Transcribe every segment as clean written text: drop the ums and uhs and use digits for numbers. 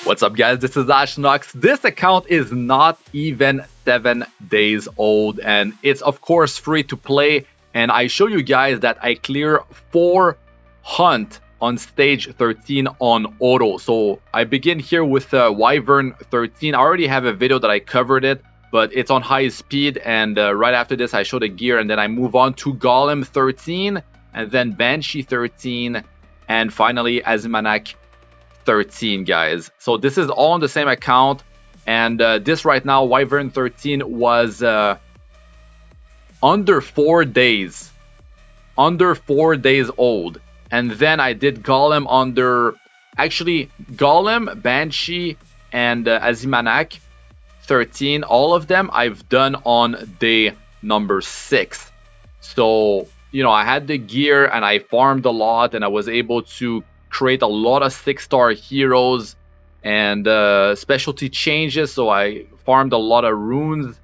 What's up guys, this is Astranox. This account is not even 7 days old and it's of course free to play, and I show you guys that I clear 4 hunt on stage 13 on auto. So I begin here with Wyvern 13. I already have a video that I covered it, but it's on high speed, and right after this I show the gear, and then I move on to Golem 13 and then Banshee 13 and finally Azimanak 13, guys. So this is all on the same account, and this right now, Wyvern 13 was under 4 days old, and then I did Golem under, actually Golem, Banshee, and Azimanak 13. All of them I've done on day number 6. So you know, I had the gear and I farmed a lot, and I was able to create a lot of 6-star heroes and specialty changes, so I farmed a lot of runes,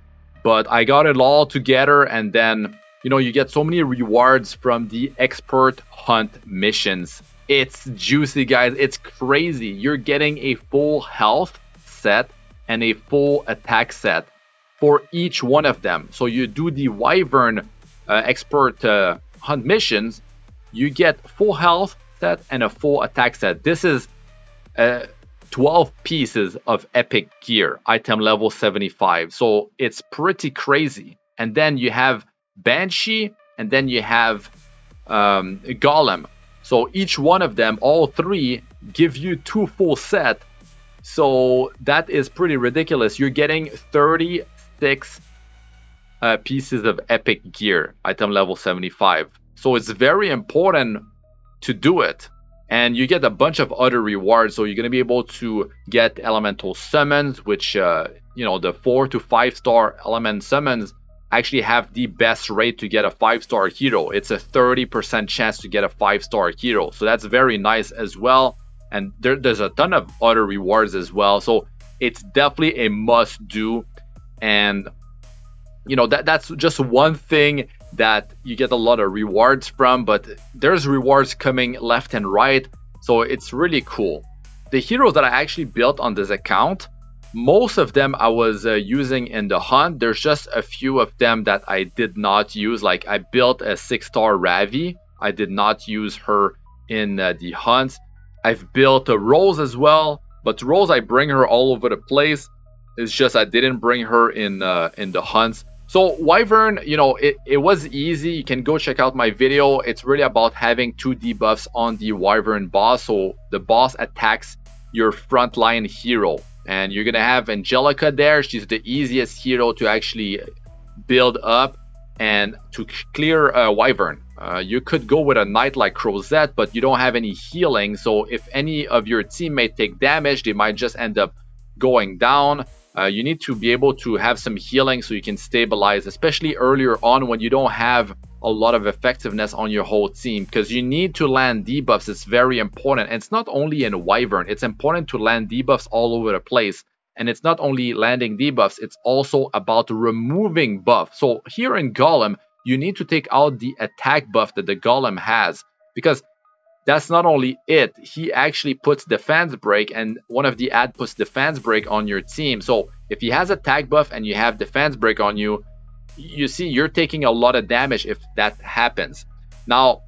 but I got it all together, and then you know, you get so many rewards from the expert hunt missions. It's juicy, guys. It's crazy. You're getting a full health set and a full attack set for each one of them. So you do the Wyvern expert hunt missions, you get full health set and a full attack set. This is 12 pieces of epic gear, item level 75, so it's pretty crazy. And then you have Banshee, and then you have Golem. So each one of them, all 3, give you 2 full set. So that is pretty ridiculous. You're getting 36 pieces of epic gear, item level 75. So it's very important to do it, and you get a bunch of other rewards. So you're going to be able to get elemental summons, which you know, the 4 to 5 star element summons actually have the best rate to get a 5-star hero. It's a 30% chance to get a 5-star hero, so that's very nice as well. And there's a ton of other rewards as well, so it's definitely a must do. And you know, that's just one thing that you get a lot of rewards from, but there's rewards coming left and right, so it's really cool. The heroes that I actually built on this account, most of them I was using in the hunt. There's just a few of them that I did not use. Like I built a 6-star Ravi. I did not use her in the hunts. I've built a Rose as well, but Rose, I bring her all over the place. It's just I didn't bring her in the hunts. So Wyvern, you know, it was easy. You can go check out my video. It's really about having 2 debuffs on the Wyvern boss. So the boss attacks your frontline hero, and you're gonna have Angelica there. She's the easiest hero to actually build up and to clear Wyvern. You could go with a knight like Crozet, but you don't have any healing, so if any of your teammates take damage, they might just end up going down. You need to be able to have some healing so you can stabilize, especially earlier on when you don't have a lot of effectiveness on your whole team, because you need to land debuffs. It's very important, and it's not only in Wyvern, it's important to land debuffs all over the place. And it's not only landing debuffs, it's also about removing buff. So here in Golem, you need to take out the attack buff that the Golem has, because that's not only it, he actually puts defense break, and one of the add puts defense break on your team. So if he has attack buff and you have defense break on you, you see you're taking a lot of damage if that happens. Now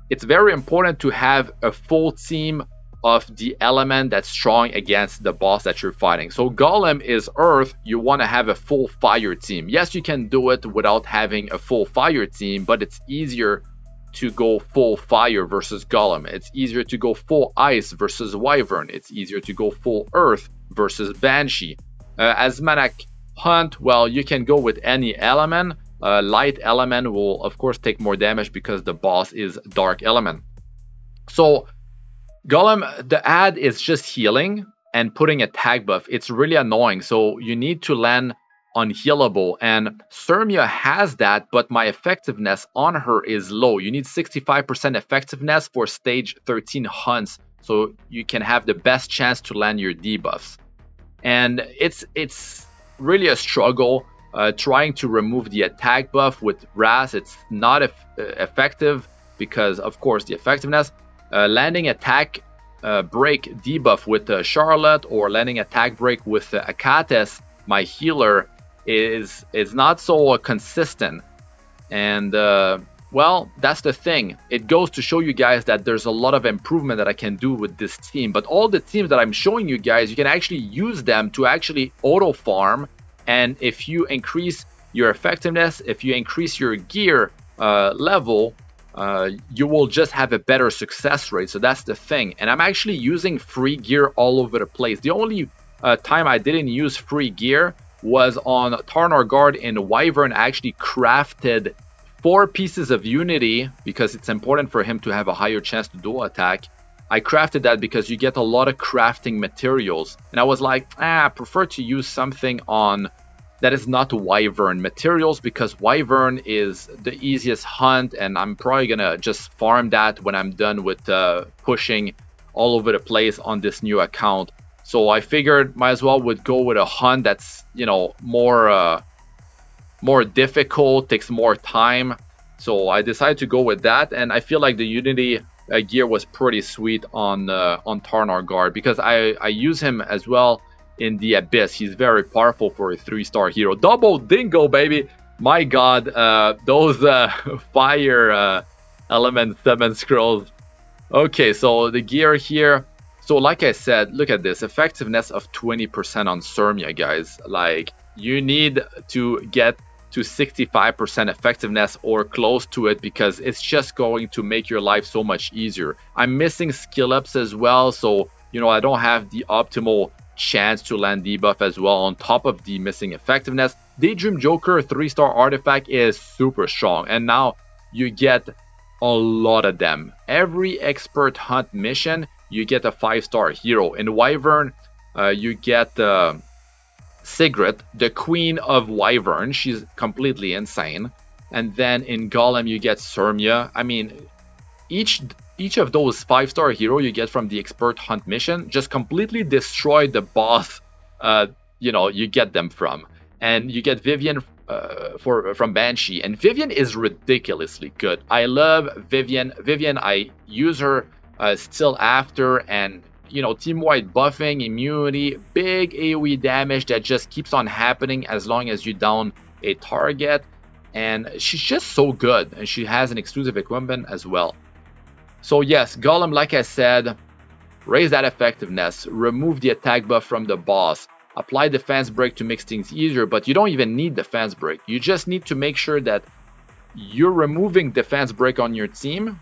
it's very important to have a full team of the element that's strong against the boss that you're fighting. So Golem is earth, you want to have a full fire team. Yes, you can do it without having a full fire team, but it's easier to go full fire versus Golem. It's easier to go full ice versus Wyvern. It's easier to go full earth versus Banshee. Azimanak hunt, well, you can go with any element. Light element will of course take more damage because the boss is dark element. So Golem, the add is just healing and putting attack buff. It's really annoying, so you need to land unhealable, and Cermia has that, but my effectiveness on her is low. You need 65% effectiveness for stage 13 hunts, so you can have the best chance to land your debuffs. And it's really a struggle trying to remove the attack buff with Ras. It's not effective because of course the effectiveness. Landing attack break debuff with Charlotte or landing attack break with Achates, my healer, is not so consistent. And well, that's the thing. It goes to show you guys that there's a lot of improvement that I can do with this team. But all the teams that I'm showing you guys, you can actually use them to actually auto farm. And if you increase your effectiveness, if you increase your gear level, you will just have a better success rate. So that's the thing. And I'm actually using free gear all over the place. The only time I didn't use free gear was on Taranor guard in Wyvern. I actually crafted 4 pieces of unity because it's important for him to have a higher chance to dual attack. I crafted that because you get a lot of crafting materials, and I was like, I prefer to use something on that is not Wyvern materials, because Wyvern is the easiest hunt, and I'm probably gonna just farm that when I'm done with pushing all over the place on this new account. So I figured might as well would go with a hunt that's, you know, more difficult, takes more time. So I decided to go with that, and I feel like the Unity gear was pretty sweet on Taranor guard, because I use him as well in the Abyss. He's very powerful for a 3-star hero. Double dingo, baby! My god, those fire element 7 scrolls. Okay, so the gear here. So like I said, look at this, effectiveness of 20% on Cermia, guys. Like, you need to get to 65% effectiveness or close to it, because it's just going to make your life so much easier. I'm missing skill ups as well, so you know, I don't have the optimal chance to land debuff as well on top of the missing effectiveness. Daydream Joker 3-star artifact is super strong, and now you get a lot of them. Every expert hunt mission you get a 5-star hero. In Wyvern you get Sigret, the queen of Wyvern. She's completely insane. And then in Golem you get Cermia. I mean, each of those 5-star hero you get from the expert hunt mission just completely destroy the boss you know, you get them from. And you get Vivian from Banshee, and Vivian is ridiculously good. I love Vivian. I use her still after, and you know, team-wide buffing, immunity, big AoE damage that just keeps on happening as long as you down a target. And she's just so good, and she has an exclusive equipment as well. So yes, Golem, like I said, raise that effectiveness, remove the attack buff from the boss, apply defense break to make things easier, but you don't even need defense break. You just need to make sure that you're removing defense break on your team,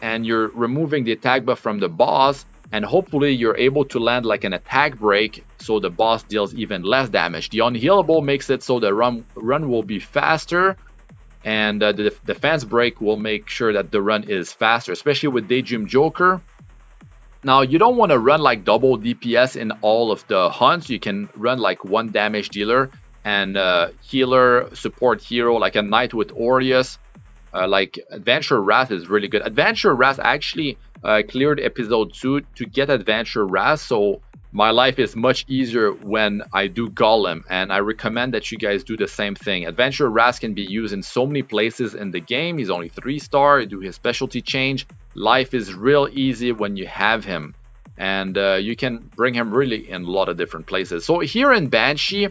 and you're removing the attack buff from the boss, and hopefully you're able to land like an attack break so the boss deals even less damage. The unhealable makes it so the run will be faster, and the defense break will make sure that the run is faster, especially with Daydream Joker. Now, you don't want to run like double DPS in all of the hunts. You can run like 1 damage dealer and healer, support hero, like a knight with Aureus. Like Adventure Wrath is really good. Adventure Wrath actually cleared episode 2 to get Adventure Wrath, so my life is much easier when I do Golem, and I recommend that you guys do the same thing. Adventure Wrath can be used in so many places in the game. He's only 3-star, you do his specialty change. Life is real easy when you have him, and you can bring him really in a lot of different places. So here in Banshee,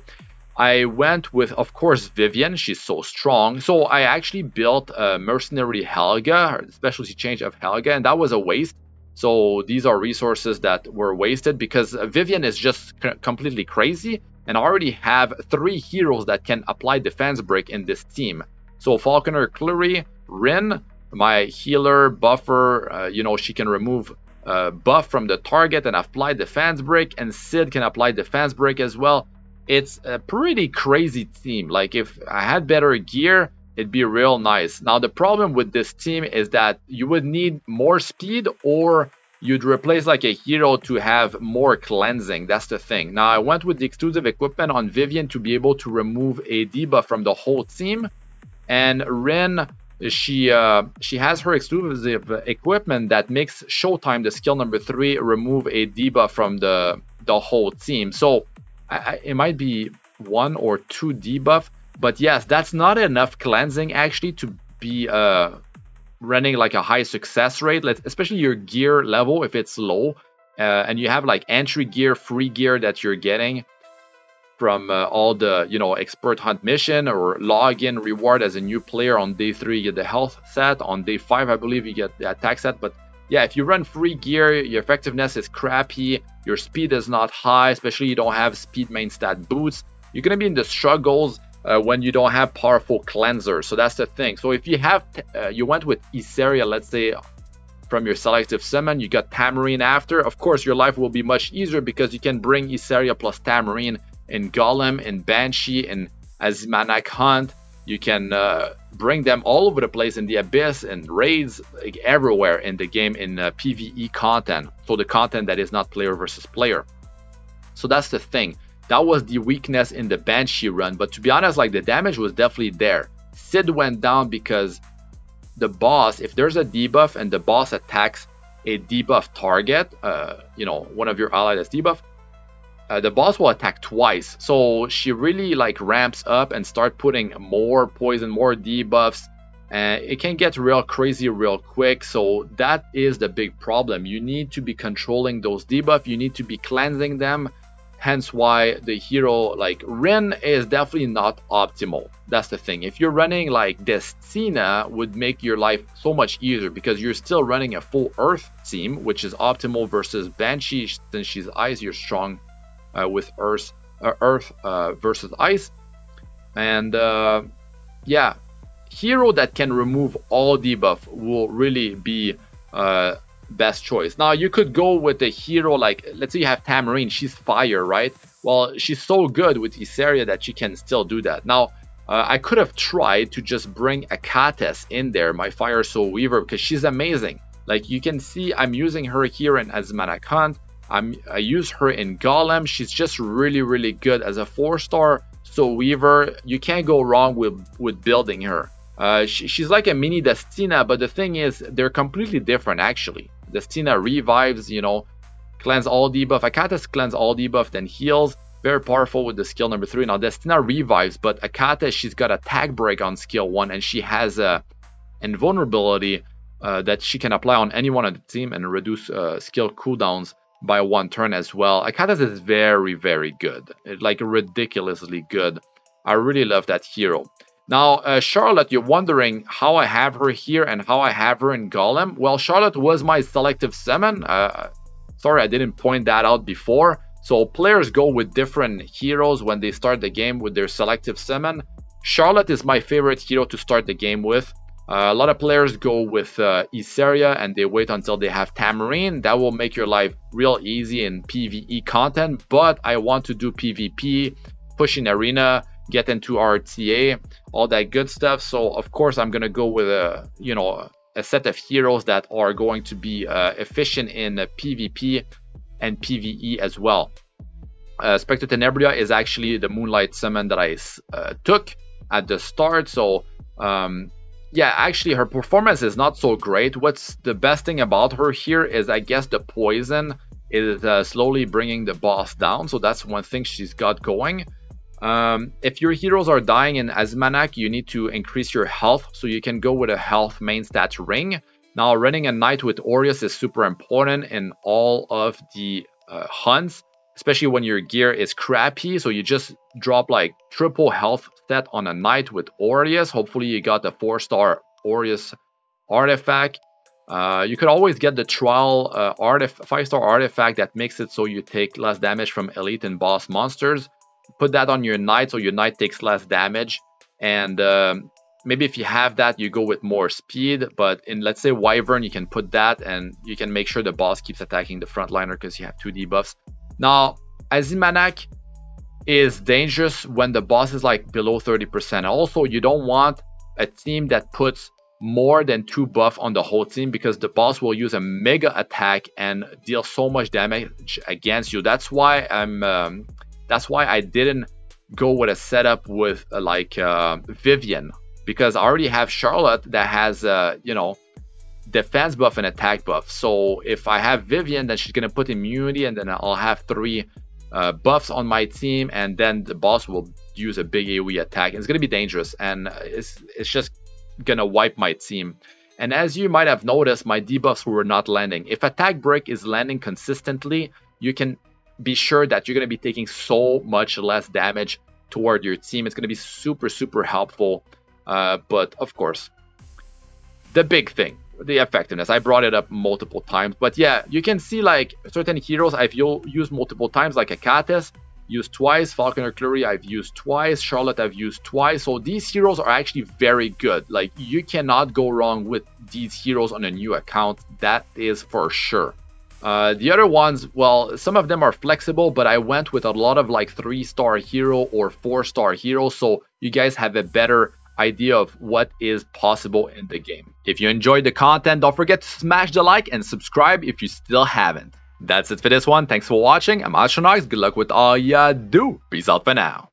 I went with, of course, Vivian. She's so strong. So I actually built a Mercenary Helga, or specialty change of Helga, and that was a waste. So these are resources that were wasted because Vivian is just completely crazy, and I already have 3 heroes that can apply defense break in this team. So Falconer, Kluri, Rin, my healer, buffer, you know, she can remove buff from the target and apply defense break, and Cidd can apply defense break as well. It's a pretty crazy team. Like, if I had better gear, it'd be real nice. Now, the problem with this team is that you would need more speed, or you'd replace like a hero to have more cleansing. That's the thing. Now, I went with the exclusive equipment on Vivian to be able to remove a debuff from the whole team. And Rin, she has her exclusive equipment that makes Showtime, the skill number 3, remove a debuff from the whole team. So it might be 1 or 2 debuff, but yes, that's not enough cleansing actually to be running like a high success rate, especially your gear level if it's low. and you have like entry gear, free gear that you're getting from all the, you know, expert hunt mission or login reward as a new player. On day 3 you get the health set, on day 5 I believe you get the attack set. But yeah, if you run free gear, your effectiveness is crappy, your speed is not high, especially you don't have speed main stat boots, you're gonna be in the struggles when you don't have powerful cleansers. So that's the thing. So if you have you went with Iseria, let's say, from your selective summon, you got Tamarine after, of course your life will be much easier because you can bring Iseria plus Tamarine in Golem, in Banshee, in Azimanak Hunt. You can bring them all over the place in the Abyss and raids, like everywhere in the game, in PvE content, so the content that is not player versus player. So that's the thing. That was the weakness in the Banshee run, but to be honest, like, the damage was definitely there. Cidd went down because the boss, if there's a debuff and the boss attacks a debuff target, you know, one of your allies that's debuff, the boss will attack twice. So she really like ramps up and start putting more poison, more debuffs, and it can get real crazy real quick. So that is the big problem. You need to be controlling those debuffs, you need to be cleansing them. Hence why the hero like Rin is definitely not optimal. That's the thing. If you're running like Destina, would make your life so much easier because you're still running a full earth team, which is optimal versus Banshee. Since she's ice, you're strong with earth versus ice. And yeah, hero that can remove all debuff will really be best choice. Now you could go with a hero like, let's say you have Tamarine, she's fire, right? Well, she's so good with Iseria that she can still do that. Now I could have tried to just bring Achates in there, my Fire Soul Weaver, because she's amazing. Like you can see, I'm using her here in Azimanak Hunt. I use her in Golem. She's just really good as a 4-star Soul Weaver. You can't go wrong with building her. She's like a mini Destina, but the thing is, they're completely different actually. Destina revives, you know, cleanse all debuff. Achates cleanse all debuff, then heals. Very powerful with the skill number 3. Now Destina revives, but Achates, she's got attack break on skill 1, and she has a invulnerability that she can apply on anyone on the team and reduce skill cooldowns by 1 turn as well. Achates is very good, like ridiculously good. I really love that hero. Now Charlotte, you're wondering how I have her here and how I have her in Golem. Well, Charlotte was my selective summon. Sorry I didn't point that out before. So players go with different heroes when they start the game with their selective summon. Charlotte is my favorite hero to start the game with. A lot of players go with Iseria and they wait until they have Tamarine. That will make your life real easy in PvE content, but I want to do PvP, push in arena, get into RTA, all that good stuff. So of course I'm gonna go with a, you know, a set of heroes that are going to be efficient in PvP and PvE as well. Specter Tenebria is actually the Moonlight summon that I took at the start. So yeah, actually her performance is not so great. What's the best thing about her here is, I guess, the poison is slowly bringing the boss down. So that's one thing she's got going. If your heroes are dying in Azimanak, you need to increase your health, so you can go with a health main stats ring. Now running a knight with Aureus is super important in all of the hunts, especially when your gear is crappy. So you just drop like triple health set on a knight with Aureus. Hopefully you got the 4-star Aureus artifact. You could always get the trial 5-star artifact that makes it so you take less damage from elite and boss monsters. Put that on your knight so your knight takes less damage. And maybe if you have that, you go with more speed. But in, let's say, Wyvern, you can put that and you can make sure the boss keeps attacking the frontliner because you have 2 debuffs. Now Azimanak is dangerous when the boss is like below 30%. Also, you don't want a team that puts more than 2 buff on the whole team, because the boss will use a mega attack and deal so much damage against you. That's why I didn't go with a setup with like Vivian, because I already have Charlotte that has you know, defense buff and attack buff. So if I have Vivian, then she's gonna put immunity, and then I'll have 3 buffs on my team, and then the boss will use a big AoE attack. It's gonna be dangerous, and it's just gonna wipe my team. And as you might have noticed, my debuffs were not landing. If attack break is landing consistently, you can be sure that you're going to be taking so much less damage toward your team. It's going to be super, super helpful. But of course, the big thing, the effectiveness. I brought it up multiple times. But yeah, you can see like certain heroes I've used multiple times, like Achates, used twice. Falconer, Kluri, I've used twice. Charlotte, I've used twice. So these heroes are actually very good. Like, you cannot go wrong with these heroes on a new account. That is for sure. The other ones, well, some of them are flexible, but I went with a lot of like 3-star hero or 4-star hero, so you guys have a better idea of what is possible in the game. If you enjoyed the content, don't forget to smash the like and subscribe if you still haven't. That's it for this one. Thanks for watching. I'm Astranox. Good luck with all ya do. Peace out for now.